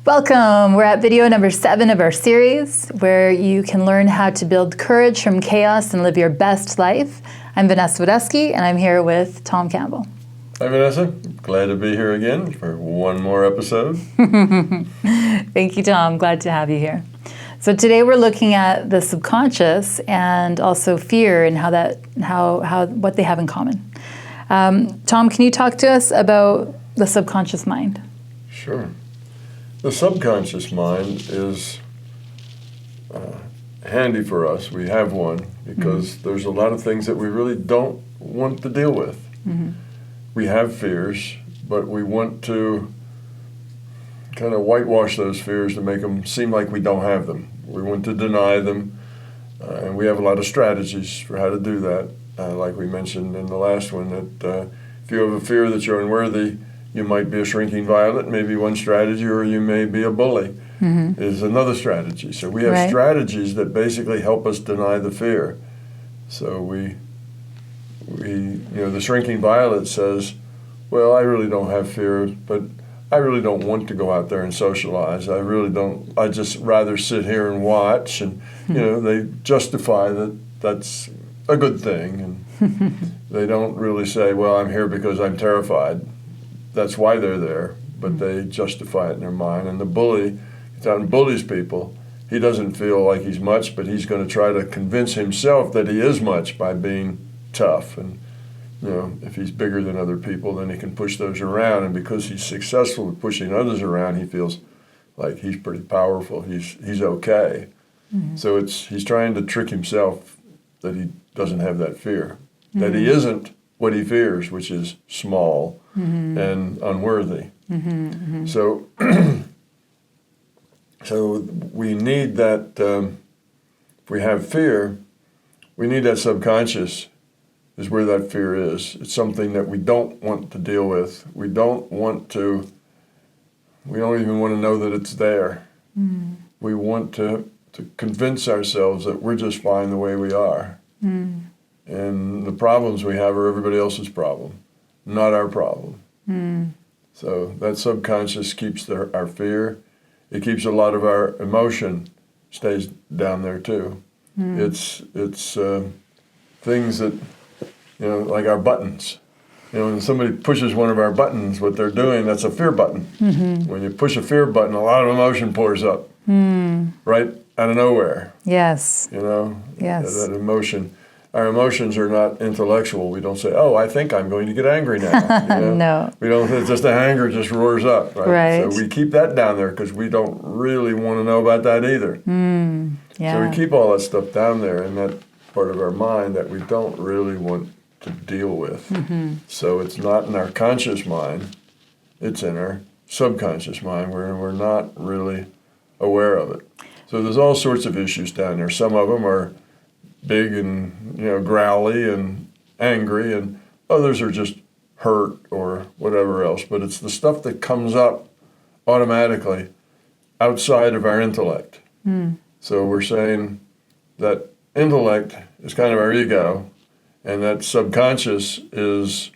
Welcome! We're at video number 7 of our series, where you can learn how to build courage from chaos and live your best life. I'm Vanessa Wideski, and I'm here with Tom Campbell. Hi Vanessa, glad to be here again for one more episode. Thank you, Tom. Glad to have you here. So today we're looking at the subconscious and also fear and what they have in common. Tom, can you talk to us about the subconscious mind? Sure. The subconscious mind is handy for us. We have one because there's a lot of things that we really don't want to deal with. Mm-hmm. We have fears, but we want to kind of whitewash those fears to make them seem like we don't have them. We want to deny them, and we have a lot of strategies for how to do that. Like we mentioned in the last one, that if you have a fear that you're unworthy, you might be a shrinking violet, maybe one strategy, or you may be a bully, is another strategy. So we have strategies that basically help us deny the fear. So we the shrinking violet says, well, I really don't have fear, but I really don't want to go out there and socialize. I really don't. I just rather sit here and watch. And, they justify that that's a good thing. And they don't really say, well, I'm here because I'm terrified. That's why they're there, but they justify it in their mind. And the bully, gets out and bullies people. He doesn't feel like he's much, but he's going to try to convince himself that he is much by being tough. And, if he's bigger than other people, then he can push those around. And because he's successful at pushing others around, he feels like he's pretty powerful. He's okay. Mm-hmm. So he's trying to trick himself that he doesn't have that fear, that he isn't what he fears, which is small and unworthy. So, so we need that. If we have fear, we need that subconscious. Is where that fear is. It's something that we don't want to deal with. We don't even want to know that it's there. We want to convince ourselves that we're just fine the way we are. And the problems we have are everybody else's problem, not our problem. So that subconscious keeps our fear. It keeps a lot of our emotion stays down there too. It's things that, like our buttons. When somebody pushes one of our buttons, what they're doing, that's a fear button. When you push a fear button, a lot of emotion pours up, right out of nowhere. Yes. Yes. That emotion. Our emotions are not intellectual. We don't say, oh, I think I'm going to get angry now. No. We don't, it's just the anger just roars up, right? So we keep that down there because we don't really want to know about that either. So we keep all that stuff down there in that part of our mind that we don't really want to deal with. So it's not in our conscious mind, it's in our subconscious mind where we're not really aware of it. So there's all sorts of issues down there. Some of them are big and growly and angry, and others are just hurt or whatever else. But it's the stuff that comes up automatically outside of our intellect. So we're saying that intellect is kind of our ego, and that subconscious is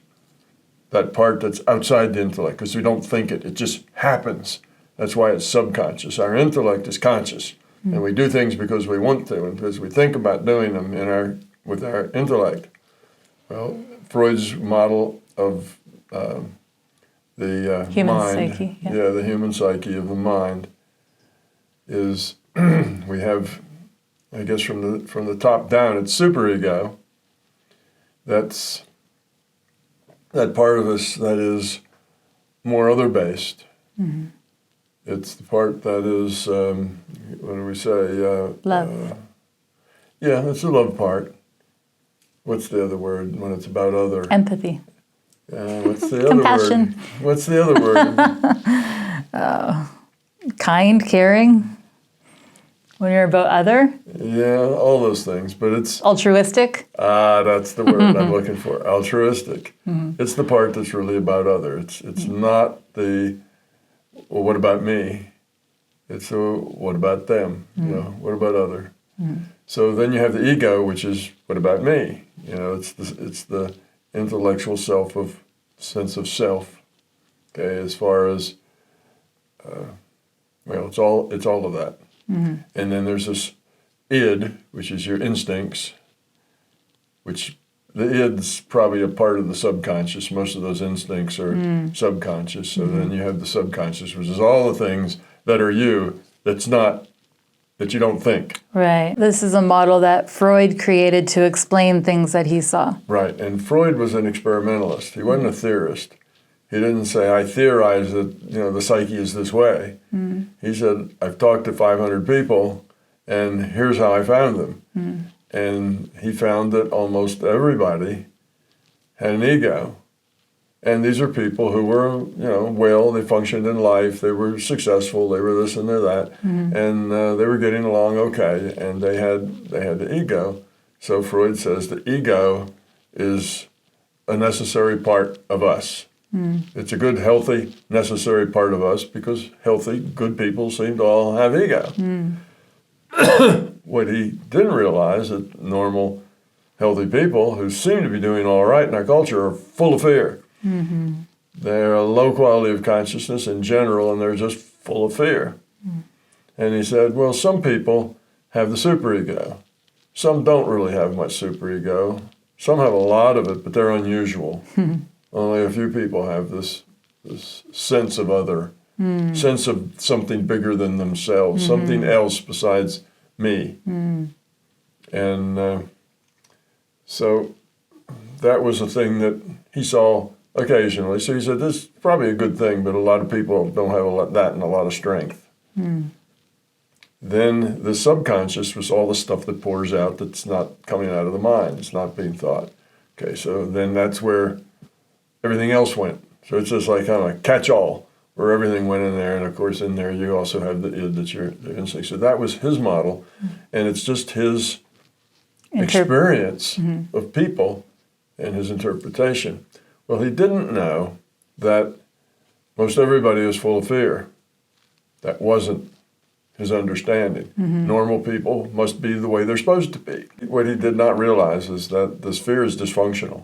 that part that's outside the intellect, because we don't think it just happens. That's why it's subconscious. Our intellect is conscious, and we do things because we want to, and because we think about doing them with our intellect. Well, Freud's model of the human mind, psyche, the human psyche of the mind, is we have, I guess from the top down, it's superego. That's that part of us that is more other-based. It's the part that is, what do we say? Love. It's the love part. What's the other word when it's about other? Empathy. What's the other Compassion. word? What's the other word? Kind, caring. When you're about other? Yeah, all those things, but it's... Altruistic? That's the word I'm looking for, altruistic. It's the part that's really about other. It's not the, well, what about me? It's what about them? What about other? So then you have the ego, which is, what about me? It's the intellectual sense of self, okay, as far as... Well, it's all of that. And then there's this id, which is your instincts, which the id's probably a part of the subconscious. Most of those instincts are subconscious. So then you have the subconscious, which is all the things that are you that you don't think. Right. This is a model that Freud created to explain things that he saw. Right. And Freud was an experimentalist. He wasn't a theorist. He didn't say, I theorize that, the psyche is this way. He said, I've talked to 500 people, and here's how I found them. And he found that almost everybody had an ego. And these are people who were, well, they functioned in life, they were successful, they were this and they're that, and they were getting along okay, and they had the ego. So Freud says the ego is a necessary part of us. It's a good, healthy, necessary part of us because healthy, good people seem to all have ego. What he didn't realize that normal, healthy people who seem to be doing all right in our culture are full of fear. They're a low quality of consciousness in general, and they're just full of fear. And he said, well, some people have the superego. Some don't really have much superego. Some have a lot of it, but they're unusual. Only a few people have this sense of other, sense of something bigger than themselves, something else besides me. And so that was a thing that he saw occasionally. So he said, this is probably a good thing, but a lot of people don't have that and a lot of strength. Then the subconscious was all the stuff that pours out that's not coming out of the mind. It's not being thought. Okay, so then that's where everything else went. So it's just like kind of a catch-all where everything went in there. And of course, in there, you also have the id, that's your instinct. So that was his model. And it's just his experience of people and his interpretation. Well, he didn't know that most everybody is full of fear. That wasn't his understanding. Normal people must be the way they're supposed to be. What he did not realize is that this fear is dysfunctional.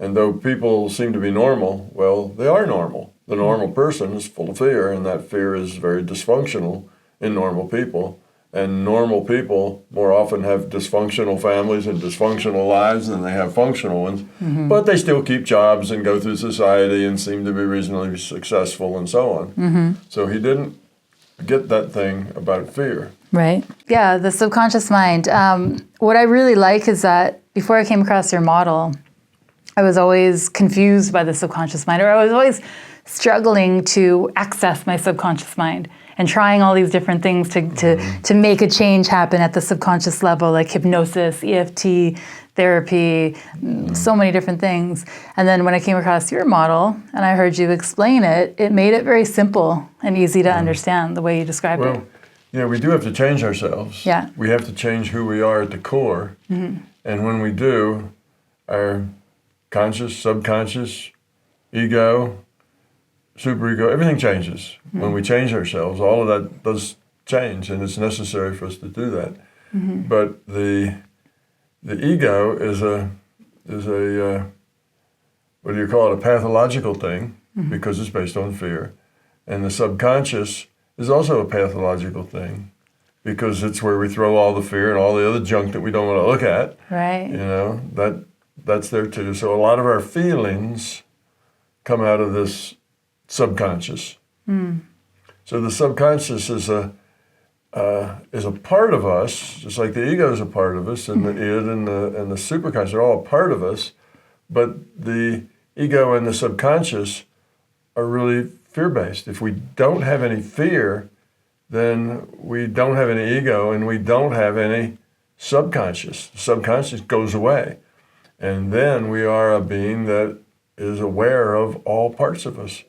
And though people seem to be normal, well, they are normal. The normal person is full of fear, and that fear is very dysfunctional in normal people. And normal people more often have dysfunctional families and dysfunctional lives than they have functional ones. But they still keep jobs and go through society and seem to be reasonably successful and so on. So he didn't get that thing about fear. Right. Yeah, the subconscious mind. What I really like is that before I came across your model, I was always confused by the subconscious mind, or I was always struggling to access my subconscious mind and trying all these different things to make a change happen at the subconscious level, like hypnosis, EFT, therapy, so many different things. And then when I came across your model and I heard you explain it, it made it very simple and easy to understand the way you described it. Well, we do have to change ourselves. Yeah. We have to change who we are at the core. And when we do, our conscious, subconscious, ego, superego, everything changes. When we change ourselves, all of that does change, and it's necessary for us to do that. But the ego is a what do you call it, a pathological thing, because it's based on fear. And the subconscious is also a pathological thing, because it's where we throw all the fear and all the other junk that we don't want to look at. Right. That's there too. So a lot of our feelings come out of this subconscious. So the subconscious is a part of us, just like the ego is a part of us, and the id and the superconscious are all a part of us. But the ego and the subconscious are really fear-based. If we don't have any fear, then we don't have any ego, and we don't have any subconscious. The subconscious goes away. And then we are a being that is aware of all parts of us.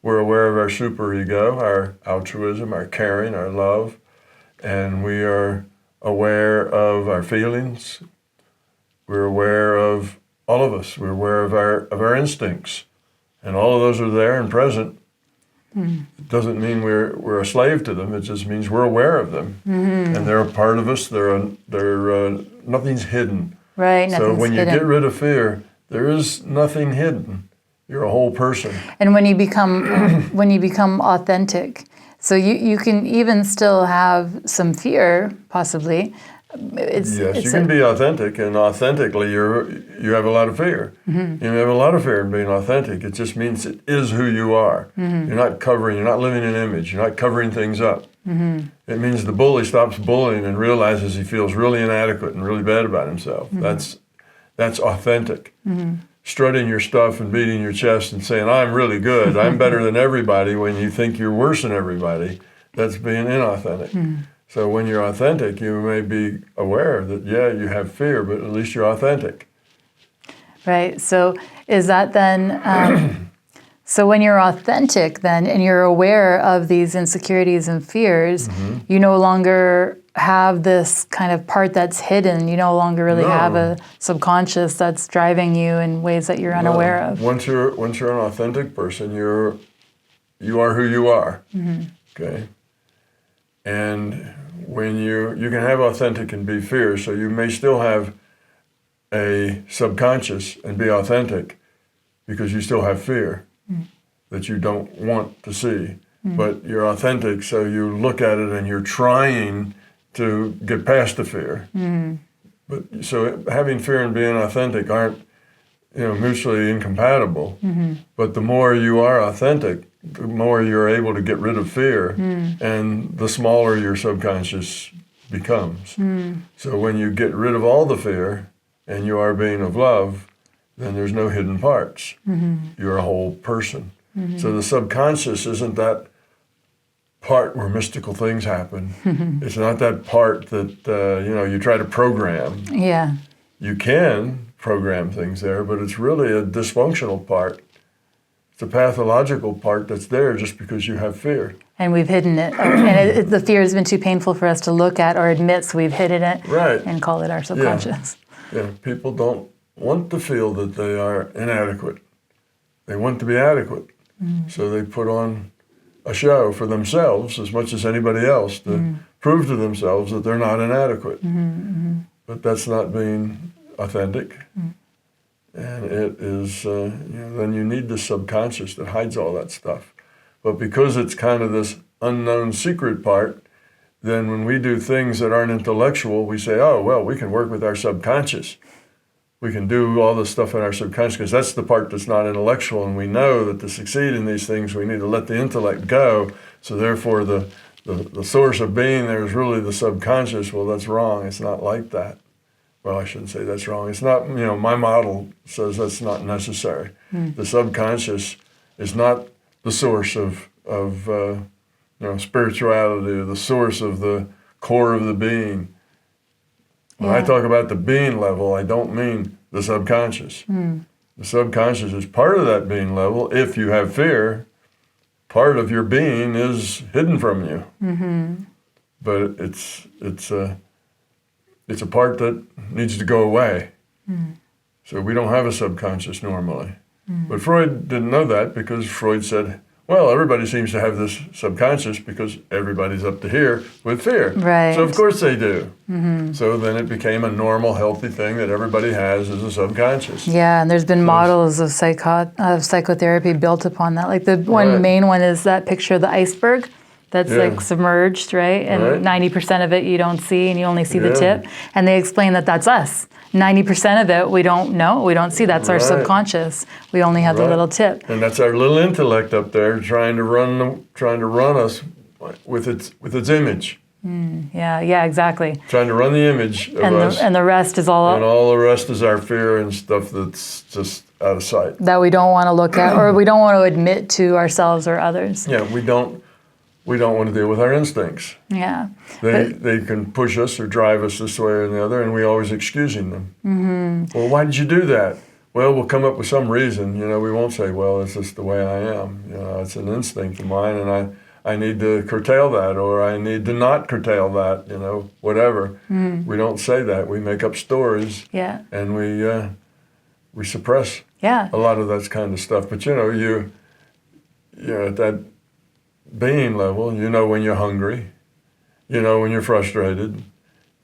We're aware of our superego, our altruism, our caring, our love, and we are aware of our feelings. We're aware of all of us. We're aware of our instincts, and all of those are there and present. It doesn't mean we're a slave to them. It just means we're aware of them, and they're a part of us. They're nothing's hidden. Right. So when you get rid of fear, there is nothing hidden. You're a whole person. And when you become authentic, So you can even still have some fear, possibly. Yes, you can be authentic, and authentically you have a lot of fear. You have a lot of fear in being authentic. It just means it is who you are. You're not living an image. You're not covering things up. It means the bully stops bullying and realizes he feels really inadequate and really bad about himself. That's authentic. Strutting your stuff and beating your chest and saying, I'm really good, I'm better than everybody, when you think you're worse than everybody, that's being inauthentic. So when you're authentic, you may be aware that, yeah, you have fear, but at least you're authentic. Right. So is that then, so when you're authentic then, and you're aware of these insecurities and fears, you no longer have this kind of part that's hidden. You no longer really have a subconscious that's driving you in ways that you're unaware of. Once you're an authentic person, you are who you are. Okay. And when you can have authentic and be fear, so you may still have a subconscious and be authentic because you still have fear that you don't want to see. But you're authentic, so you look at it and you're trying to get past the fear. But so having fear and being authentic aren't mutually incompatible. But the more you are authentic, the more you're able to get rid of fear, and the smaller your subconscious becomes. So when you get rid of all the fear and you are being of love, then there's no hidden parts. You're a whole person. So the subconscious isn't that part where mystical things happen. It's not that part that you try to program. Yeah. You can program things there, but it's really a dysfunctional part. It's a pathological part that's there just because you have fear. And we've hidden it. And the fear has been too painful for us to look at or admit, so we've hidden it and call it our subconscious. Yeah, people don't want to feel that they are inadequate. They want to be adequate. So they put on a show for themselves as much as anybody else to prove to themselves that they're not inadequate. But that's not being authentic. And it is, then you need the subconscious that hides all that stuff. But because it's kind of this unknown secret part, then when we do things that aren't intellectual, we say, oh, well, we can work with our subconscious. We can do all this stuff in our subconscious, because that's the part that's not intellectual, and we know that to succeed in these things, we need to let the intellect go. So therefore, the source of being there is really the subconscious. Well, that's wrong. It's not like that. Well, I shouldn't say that's wrong. It's not, my model says that's not necessary. The subconscious is not the source of spirituality, or the source of the core of the being. When I talk about the being level, I don't mean the subconscious. The subconscious is part of that being level. If you have fear, part of your being is hidden from you. But it's a part that needs to go away. So we don't have a subconscious normally. But Freud didn't know that, because Freud said, well, everybody seems to have this subconscious because everybody's up to here with fear. Right. So of course they do. So then it became a normal, healthy thing that everybody has as a subconscious. Yeah, and there's been models of psychotherapy built upon that. Like the one main one is that picture of the iceberg that's like submerged, right? And 90% of it you don't see, and you only see the tip. And they explain that that's us. 90% of it we don't know, we don't see. That's our subconscious. We only have the little tip. And that's our little intellect up there trying to run us with its image. Yeah, exactly. Trying to run the image of us. And the rest is all. And all the rest is our fear and stuff that's just out of sight. That we don't want to look at, or we don't want to admit to ourselves or others. Yeah, we don't want to deal with our instincts. Yeah. They can push us or drive us this way or the other, and we're always excusing them. Well, why did you do that? Well, we'll come up with some reason. We won't say, well, it's just the way I am. It's an instinct of mine, and I need to curtail that, or I need to not curtail that, whatever. We don't say that. We make up stories, and we suppress a lot of that kind of stuff. But, you at that being level, when you're hungry, when you're frustrated,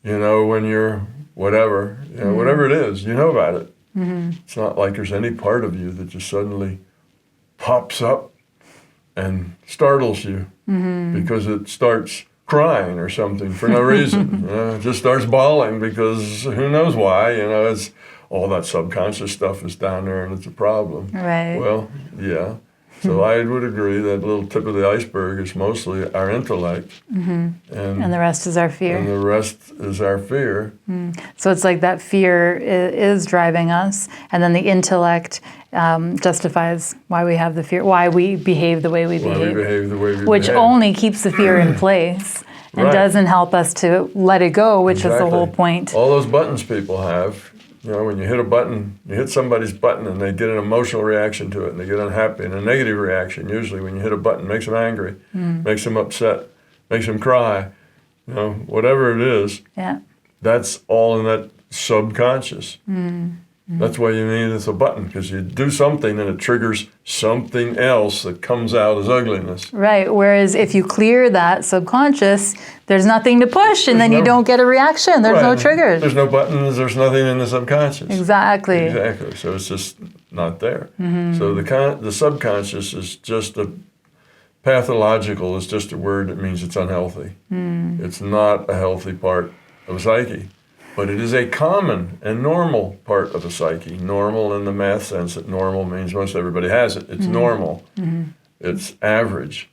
when you're whatever, whatever it is, about it. It's not like there's any part of you that just suddenly pops up and startles you because it starts crying or something for no reason. It just starts bawling because who knows why. It's all that subconscious stuff is down there and it's a problem. Right. Well, yeah. So I would agree that little tip of the iceberg is mostly our intellect. And the rest is our fear. And the rest is our fear. So it's like that fear is driving us, and then the intellect justifies why we have the fear, why we behave the way we behave. Which only keeps the fear in place and doesn't help us to let it go, which is the whole point. All those buttons people have. When you hit a button, you hit somebody's button and they get an emotional reaction to it and they get unhappy, and a negative reaction usually when you hit a button makes them angry, makes them upset, makes them cry, whatever it is. Yeah. That's all in that subconscious. That's why you need it's a button, because you do something and it triggers something else that comes out as ugliness. Right. Whereas if you clear that subconscious, there's nothing to push, and then you don't get a reaction. There's no triggers. There's no buttons. There's nothing in the subconscious. Exactly. So it's just not there. So the subconscious is just pathological is just a word that means it's unhealthy. It's not a healthy part of a psyche. But it is a common and normal part of a psyche. Normal in the math sense that normal means most everybody has it. It's normal. It's average.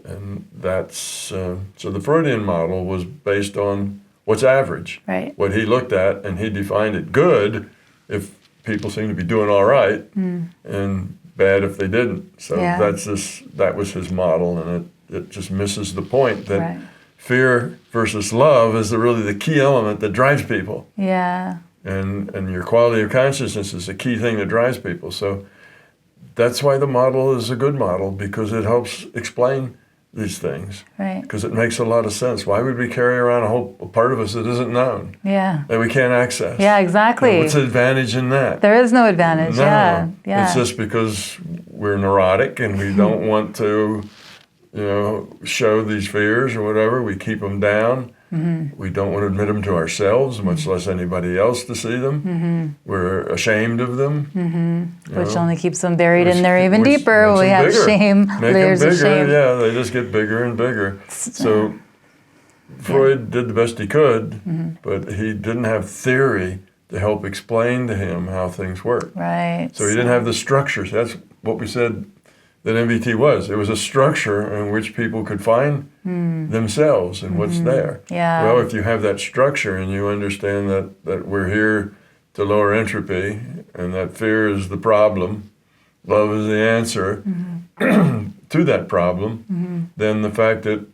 And that's, so the Freudian model was based on what's average. Right. What he looked at, and he defined it good if people seem to be doing all right, and bad if they didn't. So that was his model, and it just misses the point that fear versus love is really the key element that drives people. Yeah. And your quality of consciousness is the key thing that drives people. So that's why the model is a good model, because it helps explain these things. Right. Because it makes a lot of sense. Why would we carry around a part of us that isn't known? Yeah. That we can't access? Yeah, exactly. What's the advantage in that? There is no advantage. No. Yeah. It's just because we're neurotic and we don't want to show these fears or whatever. We keep them down. We don't want to admit them to ourselves, much less anybody else to see them. We're ashamed of them. Which only keeps them buried in there even deeper. We have bigger. shame, layers of shame. Yeah, they just get bigger and bigger. So Freud did the best he could, but he didn't have theory to help explain to him how things work. Right. So he didn't have the structures. That's what we said that MBT was. It was a structure in which people could find themselves and what's there. Yeah. Well, if you have that structure and you understand that we're here to lower entropy and that fear is the problem, love is the answer to that problem, then the fact that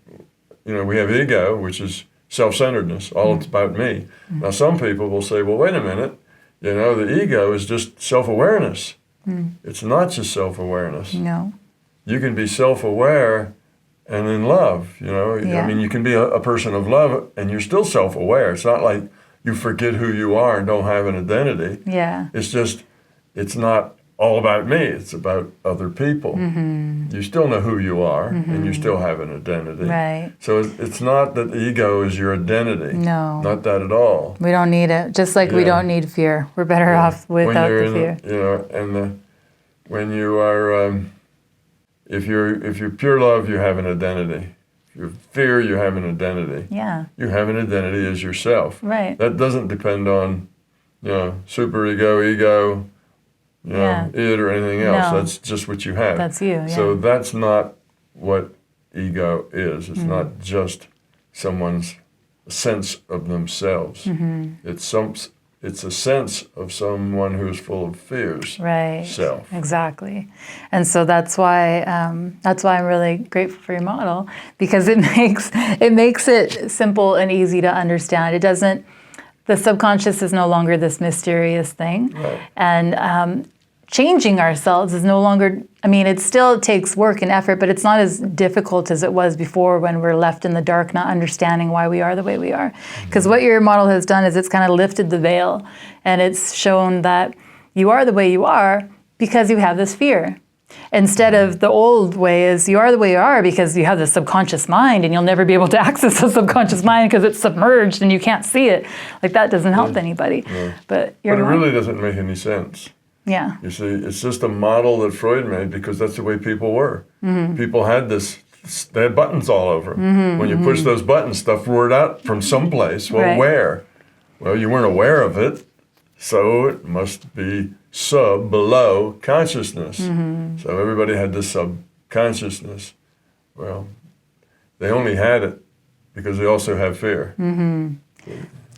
we have ego, which is self-centeredness, all it's about me. Now some people will say, well, wait a minute, the ego is just self-awareness. It's not just self-awareness. No. You can be self-aware and in love, I mean, you can be a person of love and you're still self-aware. It's not like you forget who you are and don't have an identity. Yeah. It's just, it's not all about me. It's about other people. You still know who you are and you still have an identity. Right. So it's not that the ego is your identity. No. Not that at all. We don't need it. Just like we don't need fear. We're better off without the fear. When you are, if you're pure love, you have an identity. If you're fear, you have an identity. Yeah. You have an identity as yourself. Right. That doesn't depend on, superego, ego, it or anything else. No. That's just what you have. That's you, yeah. So that's not what ego is. It's not just someone's sense of themselves. It's a sense of someone who is full of fears. Right. Self. Exactly. And so that's why I'm really grateful for your model, because it makes it simple and easy to understand. It doesn't. The subconscious is no longer this mysterious thing, Right. And changing ourselves is no longer. I mean, it still takes work and effort, but it's not as difficult as it was before when we're left in the dark, not understanding why we are the way we are. Because what your model has done is it's kind of lifted the veil, and it's shown that you are the way you are because you have this fear. Instead of the old way is you are the way you are because you have the subconscious mind and you'll never be able to access the subconscious mind because it's submerged and you can't see it. Like that doesn't help anybody. No. But it really doesn't make any sense. Yeah. You see, it's just a model that Freud made because that's the way people were. People had this, they had buttons all over. When you push those buttons, stuff roared out from someplace. Well, Right. where? Well, you weren't aware of it, so it must be below consciousness. So everybody had this subconsciousness. Well, they only had it because they also have fear.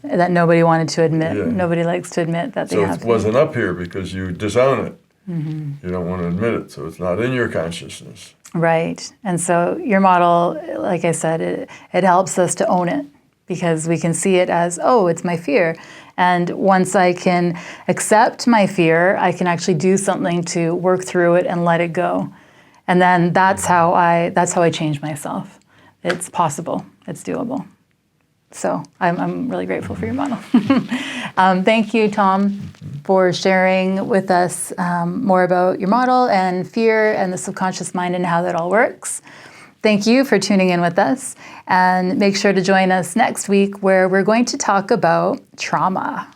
That nobody wanted to admit. Yeah. Nobody likes to admit that they So have it fear. wasn't up here because you disown it. You don't want to admit it, so it's not in your consciousness. Right. And so your model, like I said, it helps us to own it because we can see it as, oh, it's my fear. And once I can accept my fear, I can actually do something to work through it and let it go. And then that's how I change myself. It's possible. It's doable. So I'm really grateful for your model. Thank you, Tom, for sharing with us more about your model and fear and the subconscious mind and how that all works. Thank you for tuning in with us. And make sure to join us next week where we're going to talk about trauma.